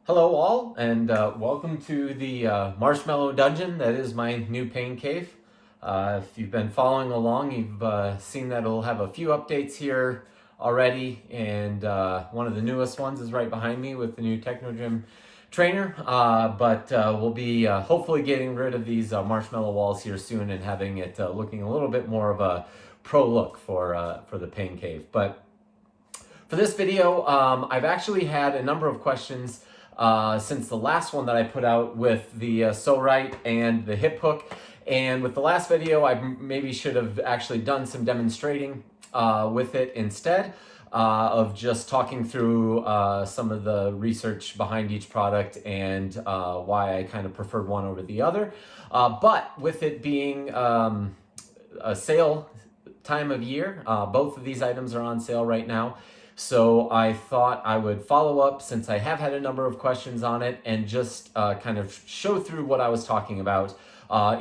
Hello all, and welcome to the Marshmallow Dungeon. That is my new pain cave. If you've been following along, you've seen that it'll have a few updates here already, and one of the newest ones is right behind me with the new Technogym trainer. But we'll be hopefully getting rid of these marshmallow walls here soon and having it looking a little bit more of a pro look for the pain cave. But for this video, I've actually had a number of questions since the last one that I put out with the Pso-Rite and the hip hook. And with the last video, I maybe should have actually done some demonstrating with it instead of just talking through some of the research behind each product and why I kind of preferred one over the other. But with it being a sale time of year, both of these items are on sale right now. So I thought I would follow up since I have had a number of questions on it and just kind of show through what I was talking about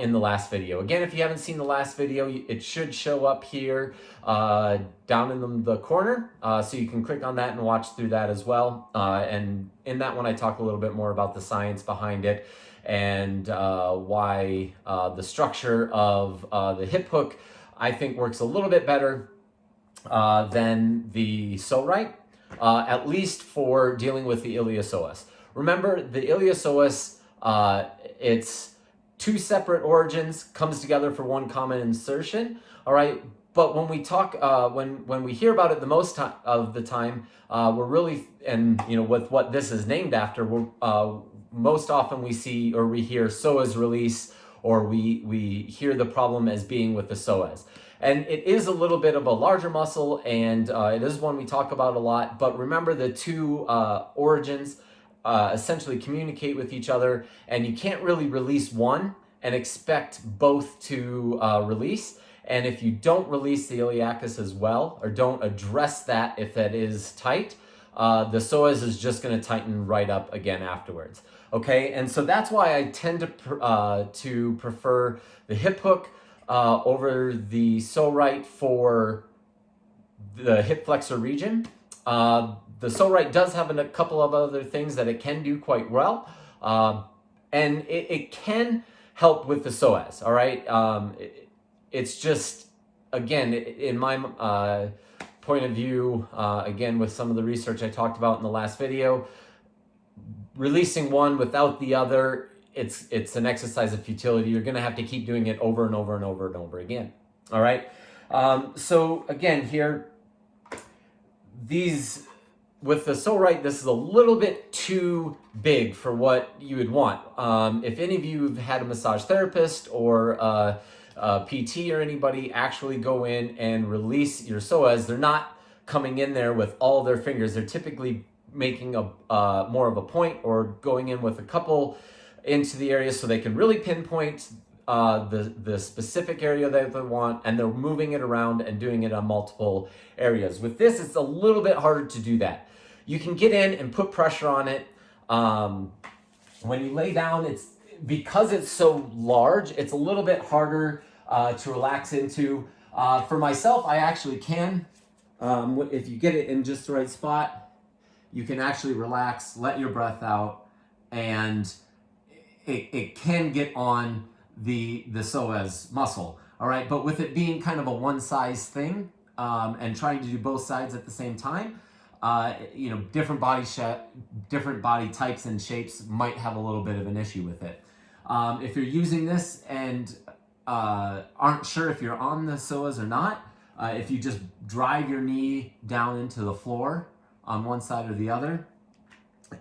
in the last video. Again, if you haven't seen the last video, it should show up here down in the corner. So you can click on that and watch through that as well. And in that one, I talk a little bit more about the science behind it and why the structure of the hip hook, I think, works a little bit better than the Pso-Rite, at least for dealing with the iliopsoas. Remember, the iliopsoas, it's two separate origins, comes together for one common insertion, all right? But when we talk, when we hear about it the most of the time, we're really, and you know, with what this is named after, we're, most often we see or we hear psoas release, or we hear the problem as being with the psoas. And it is a little bit of a larger muscle, and it is one we talk about a lot. But remember, the two origins essentially communicate with each other, and you can't really release one and expect both to release. And if you don't release the iliacus as well, or don't address that if that is tight, the psoas is just going to tighten right up again afterwards. Okay, and so that's why I tend to prefer the hip hook over the Pso-Rite for the hip flexor region. The Pso-Rite does have a couple of other things that it can do quite well, and it can help with the psoas, all right? It's just, again, in my point of view, again, with some of the research I talked about in the last video, releasing one without the other, it's an exercise of futility. You're going to have to keep doing it over and over and over and over again. All right. So again, here, these with the Pso-Rite, this is a little bit too big for what you would want. If any of you have had a massage therapist or a PT or anybody actually go in and release your psoas, they're not coming in there with all their fingers. They're typically making a more of a point or going in with a couple into the area so they can really pinpoint the specific area that they want, and they're moving it around and doing it on multiple areas. With this, it's a little bit harder to do that. You can get in and put pressure on it. When you lay down, because it's so large, it's a little bit harder to relax into. For myself, I actually can. If you get it in just the right spot, you can actually relax, let your breath out, and it can get on the psoas muscle, all right? But with it being kind of a one-size thing and trying to do both sides at the same time, you know, different body types and shapes might have a little bit of an issue with it. If you're using this and aren't sure if you're on the psoas or not, if you just drive your knee down into the floor on one side or the other,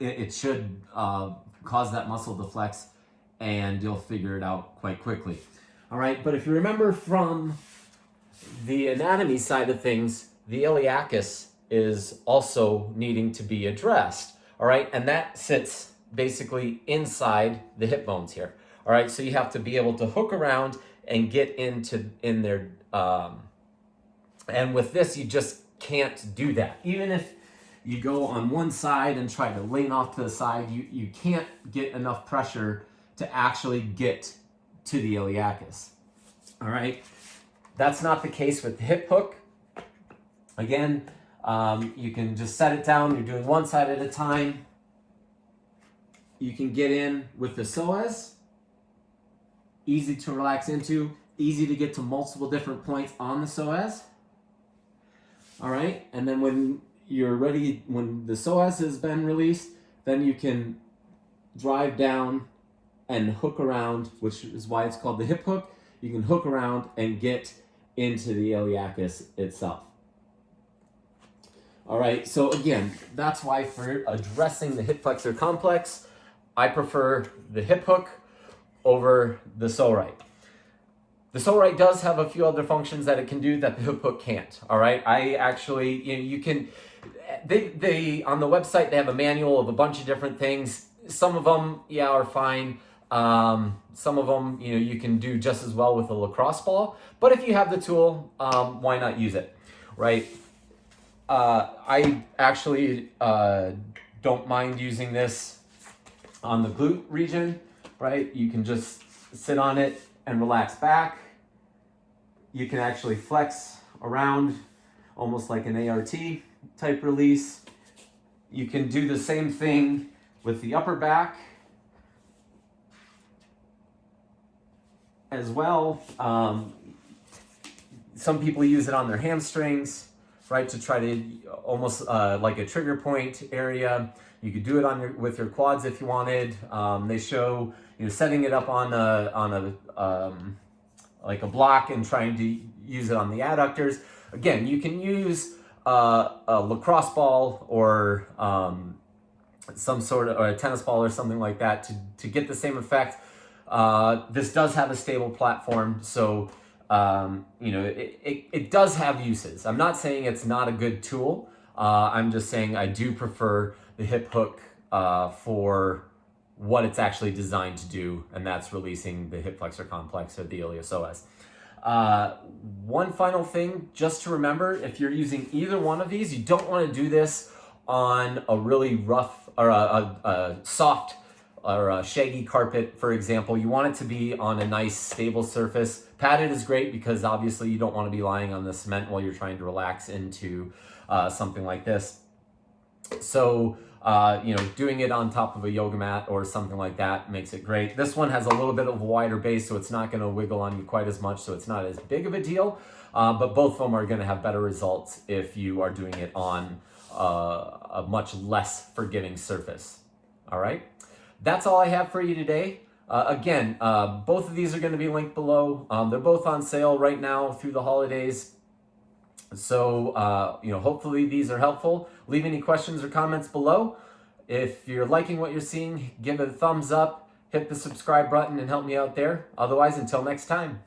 it should cause that muscle to flex, and you'll figure it out quite quickly. All right, but if you remember from the anatomy side of things, the iliacus is also needing to be addressed. All right, and that sits basically inside the hip bones here. All right, so you have to be able to hook around and get in there. And with this, you just can't do that. Even if you go on one side and try to lean off to the side, you can't get enough pressure to actually get to the iliacus. All right, that's not the case with the hip hook. Again, you can just set it down. You're doing one side at a time. you can get in with the psoas, easy to relax into, easy to get to multiple different points on the psoas. All right, and then when you're ready, when the psoas has been released, then you can drive down and hook around, which is why it's called the hip hook. You can hook around and get into the iliacus itself. All right, so again, that's why for addressing the hip flexor complex, I prefer the hip hook over the Pso-Rite. The Pso-Rite does have a few other functions that it can do that the hip hook can't. All right, I actually, you can, they on the website, they have a manual of a bunch of different things. Some of them, yeah, are fine. Some of them, you can do just as well with a lacrosse ball. But if you have the tool, why not use it, right? I actually don't mind using this on the glute region, right? You can just sit on it and relax back. You can actually flex around almost like an ART type release. You can do the same thing with the upper back as well. Some people use it on their hamstrings, right, to try to almost like a trigger point area. You could do it with your quads if you wanted. They show setting it up on a like a block and trying to use it on the adductors. Again, you can use a lacrosse ball or some sort of, or a tennis ball or something like that to get the same effect. This does have a stable platform, so it does have uses. I'm not saying it's not a good tool. I'm just saying I do prefer the hip hook for what it's actually designed to do, and that's releasing the hip flexor complex or the iliopsoas. One final thing just to remember, if you're using either one of these, you don't want to do this on a really rough or a soft or a shaggy carpet, for example. You want it to be on a nice stable surface. Padded is great because obviously you don't want to be lying on the cement while you're trying to relax into something like this. So doing it on top of a yoga mat or something like that makes it great. This one has a little bit of a wider base, so it's not going to wiggle on you quite as much, so it's not as big of a deal. But both of them are going to have better results if you are doing it on a much less forgiving surface. All right, that's all I have for you today. Again, both of these are going to be linked below. They're both on sale right now through the holidays. So, hopefully these are helpful. Leave any questions or comments below. If you're liking what you're seeing, give it a thumbs up, hit the subscribe button and help me out there. Otherwise, until next time.